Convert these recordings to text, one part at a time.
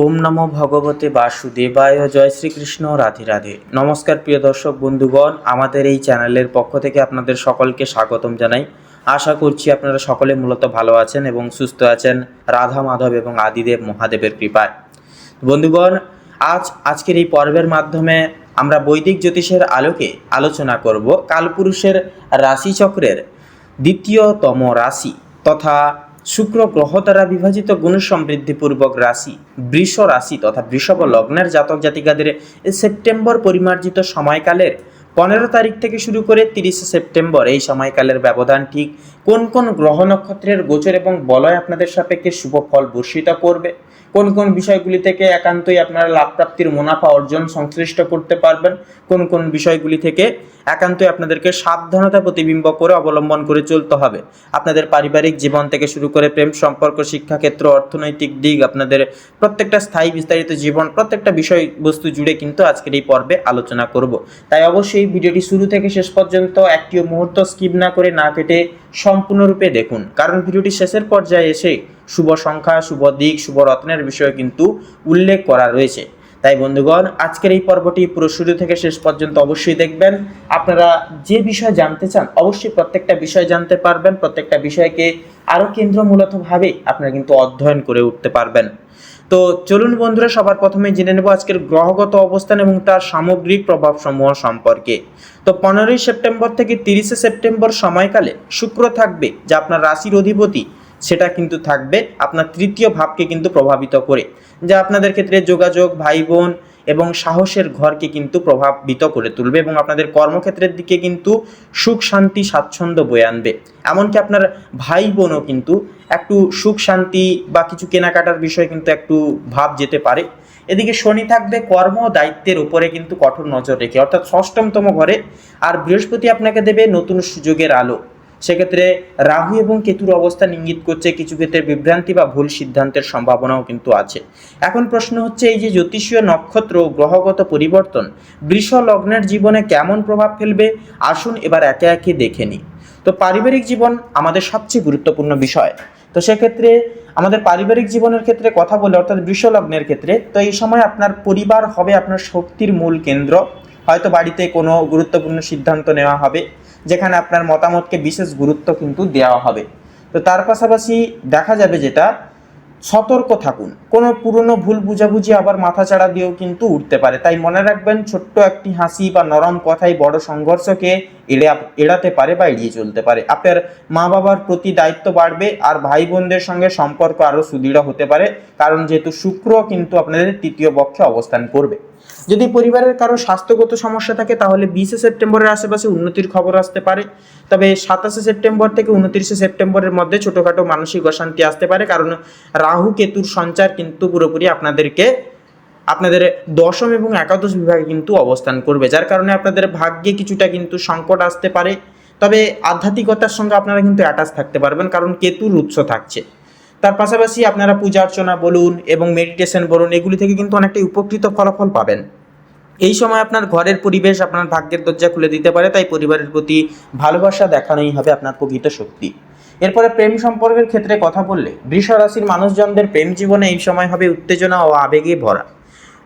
ওম নমো ভগবতে বাসুদেবায়। জয় শ্রীকৃষ্ণ। রাধে রাধে। নমস্কার প্রিয় দর্শক বন্ধুগণ, আমাদের এই চ্যানেলের পক্ষ থেকে আপনাদের সকলকে স্বাগতম জানাই। আশা করছি আপনারা সকলে মূলত ভালো আছেন এবং সুস্থ আছেন রাধা মাধব এবং আদিদেব মহাদেবের কৃপায়। বন্ধুগণ, আজকের এই পর্বের মাধ্যমে আমরা বৈদিক জ্যোতিষের আলোকে আলোচনা করব কালপুরুষের রাশিচক্রের দ্বিতীয়তম রাশি তথা শুক্র গ্রহ দ্বারা বিভাজিত গুণ সমৃদ্ধিপূর্বক রাশি বৃষ রাশি তথা বৃষভ লগ্নের জাতক জাতিকাদের সেপ্টেম্বর পরিমার্জিত সময়কালের 15 তারিখ থেকে শুরু করে 30 সেপ্টেম্বর এই সময়কালের ব্যবধান ঠিক কোন কোন গ্রহ নক্ষত্রের গোচর এবং বলয় আপনাদের সাপেক্ষে শুভ ফল বর্ষিত করবে, কোন কোন বিষয়গুলি থেকে একান্তই আপনারা লাভ প্রাপ্তির মুনাফা অর্জন সংশ্লিষ্ট করতে পারবেন, কোন কোন বিষয়গুলি থেকে একান্তই আপনাদেরকে সাবধানতা প্রতিবিম্ব করে অবলম্বন করে চলতে হবে। আপনাদের পারিবারিক জীবন থেকে শুরু করে প্রেম সম্পর্ক, শিক্ষাক্ষেত্র, অর্থনৈতিক দিক, আপনাদের প্রত্যেকটা স্থায়ী বিস্তারিত জীবন, প্রত্যেকটা বিষয়বস্তু জুড়ে কিন্তু আজকের এই পর্বে আলোচনা করব। তাই অবশ্যই ভিডিওটি শুরু থেকে শেষ পর্যন্ত একটিও মুহূর্ত স্কিপ না করে না কেটে সম্পূর্ণরূপে দেখুন, কারণ ভিডিওটি শেষের পর্যায়ে এসে শুভ সংখ্যা, শুভ দিক, শুভ রত্নের বিষয়ে কিন্তু উল্লেখ করা রয়েছে। তাই বন্ধুগণ, আজকের এই পর্বটি পুরো শুরু থেকে শেষ পর্যন্ত অবশ্যই দেখবেন। আপনারা যে বিষয় জানতে চান অবশ্যই প্রত্যেকটা বিষয় জানতে পারবেন, প্রত্যেকটা বিষয়কে আরও কেন্দ্রমূলকভাবে আপনারা কিন্তু অধ্যয়ন করে উঠতে পারবেন। তো চলুন বন্ধুরা, সবার প্রথমে জেনে নেব আজকের গ্রহগত অবস্থান এবং তার সামগ্রিক প্রভাবসমূহ সম্পর্কে। তো 15 সেপ্টেম্বর থেকে 30 সেপ্টেম্বর সময়কালে শুক্র থাকবে, যা আপনার রাশির অধিপতি, সেটা কিন্তু থাকবে আপনার তৃতীয় ভাবকে কিন্তু প্রভাবিত করে, যা আপনাদের ক্ষেত্রে যোগাযোগ, ভাই বোন এবং সাহসের ঘরকে কিন্তু প্রভাবিত করে তুলবে এবং আপনাদের কর্মক্ষেত্রের দিকে কিন্তু সুখ শান্তি স্বাচ্ছন্দ্য বয়ে আনবে। এমনকি আপনার ভাই বোনও কিন্তু একটু সুখ শান্তি বা কিছু কেনাকাটার বিষয়ে কিন্তু একটু ভাব যেতে পারে। এদিকে শনি থাকবে কর্ম দায়িত্বের উপরে কিন্তু কঠোর নজর রেখে, অর্থাৎ ষষ্ঠমতম ঘরে। আর বৃহস্পতি আপনাকে দেবে নতুন সুযোগের আলো। সেক্ষেত্রে রাহু এবং কেতুর অবস্থান ইঙ্গিত করছে কিছু ক্ষেত্রে বিভ্রান্তি বা ভুল সিদ্ধান্তের সম্ভাবনাও কিন্তু আছে। এখন প্রশ্ন হচ্ছে, এই যে জ্যোতিষীয় নক্ষত্র গ্রহগত পরিবর্তন বৃষ লগ্নের জীবনে কেমন প্রভাব ফেলবে, আসুন এবার একে একে দেখে নিই। তো পারিবারিক জীবন আমাদের সবচেয়ে গুরুত্বপূর্ণ বিষয়। তো সেক্ষেত্রে আমাদের পারিবারিক জীবনের ক্ষেত্রে কথা বলে, অর্থাৎ বৃষ লগ্নের ক্ষেত্রে, তো এই সময় আপনার পরিবার হবে আপনার শক্তির মূল কেন্দ্র। হয়তো বাড়িতে কোনো গুরুত্বপূর্ণ সিদ্ধান্ত নেওয়া হবে যেখানে আপনার মতামতকে বিশেষ গুরুত্ব কিন্তু দেওয়া হবে। তো তার পাশাপাশি দেখা যাবে যেটা, সতর্ক থাকুন, কোনো পুরনো ভুল বুঝাবুঝি আবার মাথাচাড়া দিয়েও কিন্তু উঠতে পারে। তাই মনে রাখবেন, ছোট্ট একটি হাসি বা নরম কথাই বড় সংঘর্ষকে এড়াতে পারে বা এড়িয়ে চলতে পারে। আপনার মা বাবার প্রতি দায়িত্ব বাড়বে আর ভাই বোনদের সঙ্গে সম্পর্ক আরও সুদৃঢ় হতে পারে, কারণ যেহেতু শুক্র কিন্তু আপনাদের তৃতীয় পক্ষে অবস্থান করবে। যদি পরিবারের কারো স্বাস্থ্যগত সমস্যা থাকে তাহলে 20 সেপ্টেম্বরের আশেপাশে উন্নতির খবর আসতে পারে। তবে 27 সেপ্টেম্বর থেকে 29 সেপ্টেম্বরের মধ্যে ছোটোখাটো মানসিক অশান্তি আসতে পারে, কারণ রাহু কেতুর সঞ্চার কিন্তু পুরোপুরি আপনাদের দশম এবং একাদশ বিভাগে কিন্তু অবস্থান করবে, যার কারণে আপনাদের ভাগ্যে কিছুটা কিন্তু সংকট আসতে পারে। তবে আধ্যাত্মিকতার সঙ্গে আপনারা কিন্তু অ্যাটাচ থাকতে পারবেন, কারণ কেতুর উৎস থাকছে। তার পাশাপাশি আপনারা পূজা অর্চনা বলুন এবং মেডিটেশন বলুন, এগুলি থেকে কিন্তু অনেকটাই উপকৃত ফলাফল পাবেন। এই সময় আপনার ঘরের পরিবেশ আপনার ভাগ্যের দরজা খুলে দিতে পারে, তাই পরিবারের প্রতি ভালোবাসা দেখানোই হবে আপনার প্রকৃত শক্তি। এরপরে প্রেম সম্পর্কের ক্ষেত্রে কথা বললে, বৃষ রাশির মানুষজনদের প্রেম জীবনে এই সময় হবে উত্তেজনা ও আবেগে ভরা।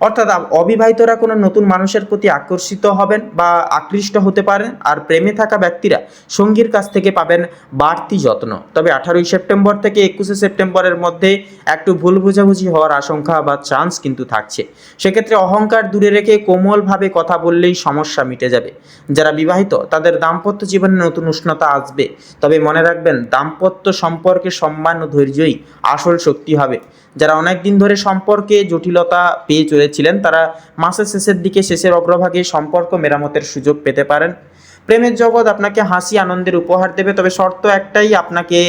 অর্থাৎ অবিবাহিতরা কোনো নতুন মানুষের প্রতি আকর্ষিত হবেন বা আকৃষ্ট হতে পারেন, আর প্রেমে থাকা ব্যক্তিরা সঙ্গীর কাছ থেকে পাবেন বাড়তি যত্ন। তবে 18 সেপ্টেম্বর থেকে 21 সেপ্টেম্বরের মধ্যে একটু ভুল বোঝাবুঝি হওয়ার আশঙ্কা বা চান্স কিন্তু থাকছে। সেক্ষেত্রে অহংকার দূরে রেখে কোমলভাবে কথা বললেই সমস্যা মিটে যাবে। যারা বিবাহিত তাদের দাম্পত্য জীবনে নতুন উষ্ণতা আসবে। তবে মনে রাখবেন, দাম্পত্য সম্পর্কে সম্মান ও ধৈর্যই আসল শক্তি হবে। যারা অনেক দিন ধরে সম্পর্কে জটিলতা পেয়ে চলেছিলেন তারা মাসের শেষের দিকে, শেষের অগ্রভাগে সম্পর্ক মেরামতের সুযোগ পেতে পারেন। প্রেমের জগৎ আপনাকে হাসি আনন্দের উপহার দেবে, তবে শর্ত একটাই, আপনাকে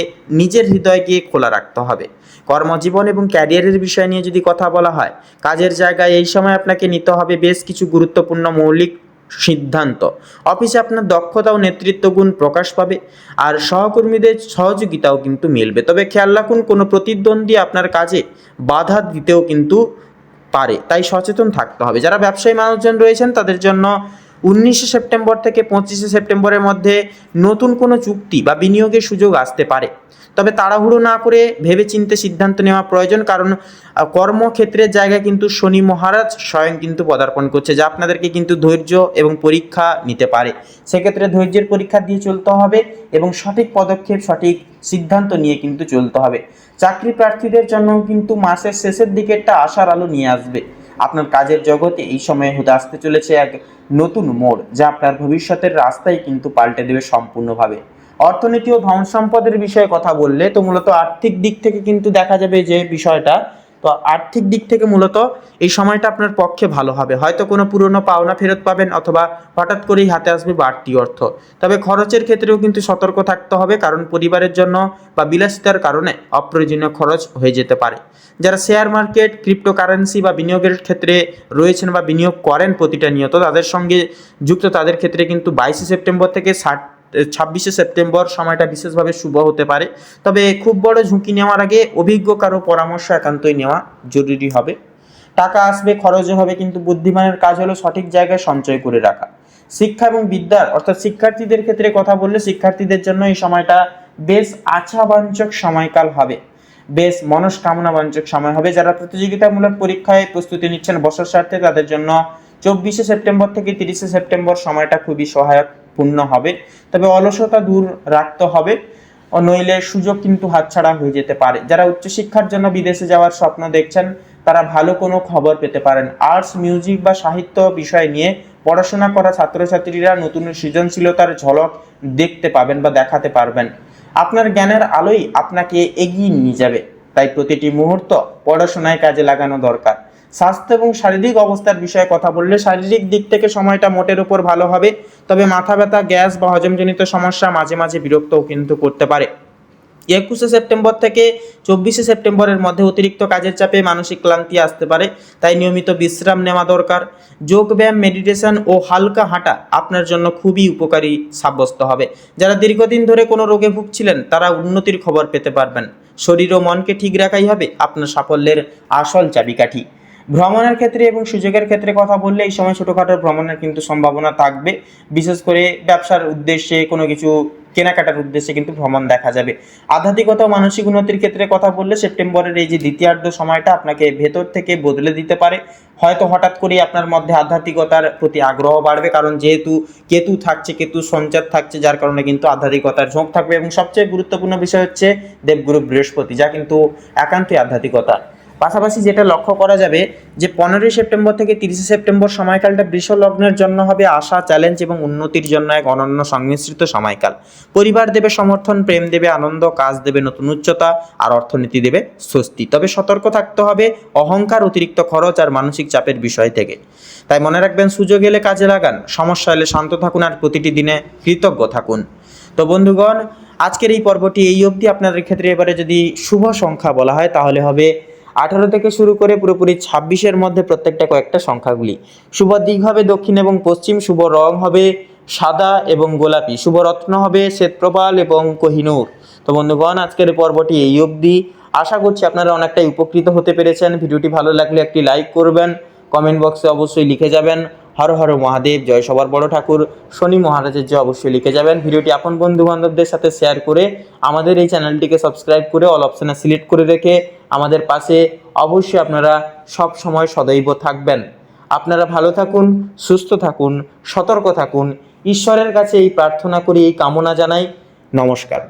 নিজের হৃদয়কে খোলা রাখতে হবে। কর্মজীবন এবং ক্যারিয়ারের বিষয় নিয়ে যদি কথা বলা হয়, কাজের জায়গায় এই সময় আপনাকে নিতে হবে বেশ কিছু গুরুত্বপূর্ণ মৌলিক সিদ্ধান্ত। অফিসে আপনার দক্ষতা ও নেতৃত্ব গুণ প্রকাশ পাবে, আর সহকর্মীদের সহযোগিতাও কিন্তু মিলবে। তবে খেয়াল রাখুন, কোনো প্রতিদ্বন্দ্বী আপনার কাজে বাধা দিতেও কিন্তু পারে, তাই সচেতন থাকতে হবে। যারা ব্যবসায়ী মানুষজন রয়েছেন তাদের জন্য 19শে সেপ্টেম্বর থেকে 25শে সেপ্টেম্বরের মধ্যে নতুন কোনো চুক্তি বা বিনিয়োগের সুযোগ আসতে পারে, তবে তাড়াহুড়ো না করে ভেবেচিন্তে সিদ্ধান্ত নেওয়া প্রয়োজন, কারণ কর্মক্ষেত্রের জায়গায় কিন্তু শনি মহারাজ স্বয়ং কিন্তু পদার্পণ করছে, যা আপনাদেরকে কিন্তু ধৈর্য এবং পরীক্ষা নিতে পারে। সেক্ষেত্রে ধৈর্যের পরীক্ষা দিয়ে চলতে হবে এবং সঠিক পদক্ষেপ সঠিক সিদ্ধান্ত নিয়ে কিন্তু চলতে হবে। চাকরি প্রার্থীদের জন্য কিন্তু মাসের শেষের দিকে একটা আশার আলো নিয়ে আসবে। আপনার কাজের জগতে এই সময়ে হতে আসতে চলেছে এক নতুন মোড়, যা আপনার ভবিষ্যতের রাস্তায় কিন্তু পাল্টে দেবে সম্পূর্ণভাবে। অর্থনীতি ও ধন সম্পদের বিষয়ে কথা বললে তো মূলত আর্থিক দিক থেকে কিন্তু দেখা যাবে যে বিষয়টা, তো আর্থিক দিক থেকে মূলত এই সময়টা আপনার পক্ষে ভালো হবে। হয়তো কোনো পুরনো পাওনা ফেরত পাবেন, অথবা হঠাৎ করেই হাতে আসবে বাড়তি অর্থ। তবে খরচের ক্ষেত্রেও কিন্তু সতর্ক থাকতে হবে, কারণ পরিবারের জন্য বা বিলাসিতার কারণে অপ্রয়োজনীয় খরচ হয়ে যেতে পারে। যারা শেয়ার মার্কেট, ক্রিপ্টোকারেন্সি বা বিনিয়োগের ক্ষেত্রে রয়েছেন বা বিনিয়োগ করেন প্রতিটা নিয়ত, তাদের সঙ্গে যুক্ত, তাদের ক্ষেত্রে কিন্তু 22শে সেপ্টেম্বর থেকে 26শে সেপ্টেম্বর সময়টা বিশেষভাবে শুভ হতে পারে। তবে খুব বড় ঝুঁকি নেওয়ার আগে অভিজ্ঞ কারো পরামর্শ একান্তই নেওয়া জরুরি হবে। টাকা আসবে, খরচও হবে, কিন্তু বুদ্ধিমানের কাজ হলো সঠিক জায়গায় সঞ্চয় করে রাখা। শিক্ষা এবং বিদ্যার অর্থাৎ শিক্ষার্থীদের ক্ষেত্রে কথা বললে, শিক্ষার্থীদের জন্য এই সময়টা বেশ আশাবাঞ্ছক সময়কাল হবে, বেশ মনস্কামনাবাঞ্ছক সময় হবে। যারা প্রতিযোগিতামূলক পরীক্ষায় প্রস্তুতি নিচ্ছেন বছর স্বার্থে, তাদের জন্য 24শে সেপ্টেম্বর থেকে 30শে সেপ্টেম্বর সময়টা খুবই সহায়কপূর্ণ হবে। তবে অলসতা দূর রাখতে হবে, নইলে সুযোগ কিন্তু হাতছাড়া হয়ে যেতে পারে। যারা উচ্চশিক্ষার জন্য বিদেশে যাওয়ার স্বপ্ন দেখছেন, তারা ভালো কোনো খবর পেতে পারেন। আর্টস, মিউজিক বা সাহিত্য বিষয় নিয়ে পড়াশোনা করা ছাত্রছাত্রীরা নতুন সৃজনশীলতার ঝলক দেখতে পাবেন বা দেখাতে পারবেন। আপনার জ্ঞানের আলোই আপনাকে এগিয়ে নিয়ে যাবে, তাই প্রতিটি মুহূর্ত পড়াশোনায় কাজে লাগানো দরকার। স্বাস্থ্য এবং শারীরিক অবস্থার বিষয়ে কথা বললে, শারীরিক দিক থেকে সময়টা মোটের উপর ভালো হবে, তবে মাথা ব্যথা, গ্যাস বা হজমজনিত সমস্যা মাঝে মাঝে বিরক্তও কিন্তু করতে পারে। 21শে সেপ্টেম্বর থেকে 24শে সেপ্টেম্বরের মধ্যে অতিরিক্ত কাজের চাপে মানসিক ক্লান্তি আসতে পারে, তাই নিয়মিত বিশ্রাম নেওয়া দরকার। যোগব্যায়াম, মেডিটেশন ও হালকা হাঁটা আপনার জন্য খুবই উপকারী সাব্যস্ত হবে। যারা দীর্ঘদিন ধরে কোনো রোগে ভুগছিলেন, তারা উন্নতির খবর পেতে পারবেন। শরীর ও মনকে ঠিক রাখাই হবে আপনার সাফল্যের আসল চাবিকাঠি। ভ্রমণের ক্ষেত্রে এবং সুযোগের ক্ষেত্রে কথা বললে, এই সময় ছোটোখাটো ভ্রমণের কিন্তু সম্ভাবনা থাকবে। বিশেষ করে ব্যবসার উদ্দেশ্যে, কোনো কিছু কেনাকাটার উদ্দেশ্যে কিন্তু ভ্রমণ দেখা যাবে। আধ্যাত্মিকতা ও মানসিক উন্নতির ক্ষেত্রে কথা বললে, সেপ্টেম্বরের এই যে দ্বিতীয়ার্ধ সময়টা আপনাকে ভেতর থেকে বদলে দিতে পারে। হয়তো হঠাৎ করেই আপনার মধ্যে আধ্যাত্মিকতার প্রতি আগ্রহ বাড়বে, কারণ যেহেতু কেতু থাকছে, কেতু সঞ্চার থাকছে, যার কারণে কিন্তু আধ্যাত্মিকতার ঝোঁক থাকবে। এবং সবচেয়ে গুরুত্বপূর্ণ বিষয় হচ্ছে দেবগুরু বৃহস্পতি, যা কিন্তু একান্তই আধ্যাত্মিকতা। পাশাপাশি যেটা লক্ষ্য করা যাবে যে 15ই সেপ্টেম্বর থেকে 30শে সেপ্টেম্বর সময়কালটা বৃষ লগ্নের জন্য হবে আশা, চ্যালেঞ্জ এবং উন্নতির জন্য এক অনন্য সংমিশ্রিত সময়কাল। পরিবার দেবে সমর্থন, প্রেম দেবে আনন্দ, কাজ দেবে নতুন উচ্চতা, আর অর্থনীতি দেবে স্বস্তি। তবে সতর্ক থাকতে হবে অহংকার, অতিরিক্ত খরচ আর মানসিক চাপের বিষয় থেকে। তাই মনে রাখবেন, সুযোগ এলে কাজে লাগান, সমস্যা এলে শান্ত থাকুন, আর প্রতিটি দিনে কৃতজ্ঞ থাকুন। তো বন্ধুগণ, আজকের এই পর্বটি এই অবধি। আপনাদের ক্ষেত্রে এবারে যদি শুভ সংখ্যা বলা হয়, তাহলে হবে 18 থেকে শুরু করে পুরোপুরি 26-এর মধ্যে প্রত্যেকটা কয়েকটা সংখ্যাগুলি। শুভ দিক হবে দক্ষিণ এবং পশ্চিম, শুভ রং হবে সাদা এবং গোলাপি, শুভ রত্ন হবে শ্বেতপ্রবাল এবং কোহিনূর। তো বন্ধুগণ, আজকের পর্বটি এই অবধি। আশা করছি আপনারা অনেকটাই উপকৃত হতে পেরেছেন। ভিডিওটি ভালো লাগলে একটি লাইক করবেন, কমেন্ট বক্সে অবশ্যই লিখে যাবেন হর হর মহাদেব, জয় সবার বড় ঠাকুর শনি মহারাজের জয় অবশ্যই লিখে যাবেন। ভিডিওটি আপন বন্ধু বান্ধবদের সাথে শেয়ার করে, আমাদের এই চ্যানেলটিকে সাবস্ক্রাইব করে অল অপশানে সিলেক্ট করে রেখে আমাদের পাশে অবশ্যই আপনারা সব সময় সদৈব থাকবেন। আপনারা ভালো থাকুন, সুস্থ থাকুন, সতর্ক থাকুন। ঈশ্বরের কাছে এই প্রার্থনা করি, এই কামনা জানাই। নমস্কার।